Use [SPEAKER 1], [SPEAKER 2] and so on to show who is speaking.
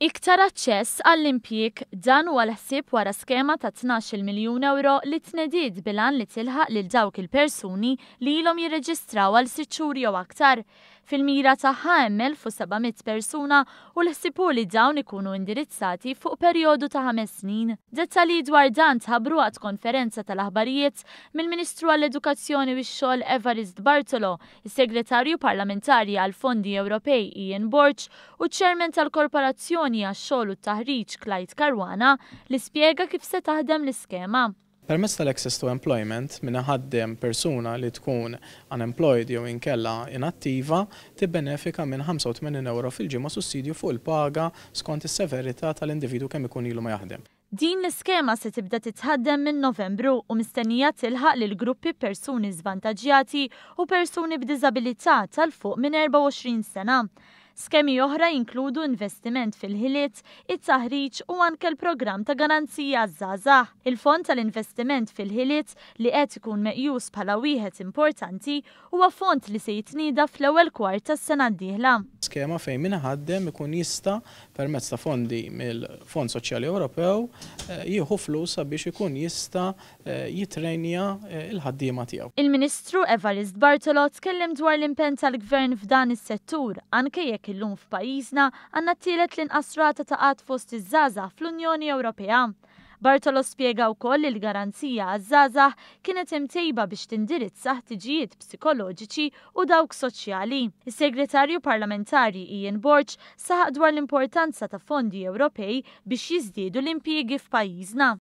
[SPEAKER 1] Iktar aċċess għall-impjieg dan huwa l-ħsieb wara skema ta' 12 miljun euro li tnediet bilan li tilħaq lil dawk il-persuni li ilhom jirreġistraw għal 6 xhur jew aktar. Fil-mira tagħha hemm 1700 persuna u l-ħsibu li dawn ikunu indirizzati fuq perjodu ta' 5 snin. Dettalji dwar dan tħabbru għad konferenza tal-aħbarijiet mill-Ministru għall-Edukazzjoni u x-Xogħol Evarist Bartolo, is-Segretarju Parlamentari għall-Fondi Ewropej Ian Borch u ċ-Chairman tal-Korporazzjoni għax-Xogħol u t-Taħriġ Clyde Caruana li spjega kif se taħdem l-iskema.
[SPEAKER 2] Permezz tal-access to employment minna ħaddem persuna li tkun unemployed jew inkella inattiva tibbenefika minn 85 euro fil-ġimgħa sussidju fuq il-paga skont is-severità tal-individu kemm ikun ilu ma jaħdem.
[SPEAKER 1] Din l-iskema se tibda titħaddem minn Novembru u mistennija tilħaq lil gruppi persuni żvantaġġjati u persuni b'diżabilità tal-fuq minn 24 sena. Skemi oħra jinkludu investiment fil-ħiliet, it-taħriġ u anke l-programm ta' garanzija żgħażagħ. Il-fond tal-investiment fil-ħiliet li qed ikun meqjus bħala wieħed importanti huwa fond li se jitnieda fl-ewwel kwart tas-sena d-dieħla.
[SPEAKER 2] Skema fejn min ħaddem ikun jista' permezz ta' fondi mill-Fond Soċjali Ewropew jieħu flus sabiex ikun jista' jitrenja l-ħaddiema tiegħu.
[SPEAKER 1] Il-Ministru Evarist Bartolo tkellem dwar l-impenn tal-Gvern f'dan is-settur anke jekk illum f'pajjiżna għandna t-tielet l-inqas rata ta' qatt fost iż-żgħażagħ fl-Unjoni Ewropea. Bartolo spjega wkoll li l-garanzija għaż-żgħażagħ kienet imtejba biex tindirizza ħtiġijiet psikoloġiċi u dawk soċjali. Is-Segretarju Parlamentari Ian Borch saħaq dwar l-importanza ta' fondi Ewropej biex jiżdiedu l-impjiegi f'pajjiżna.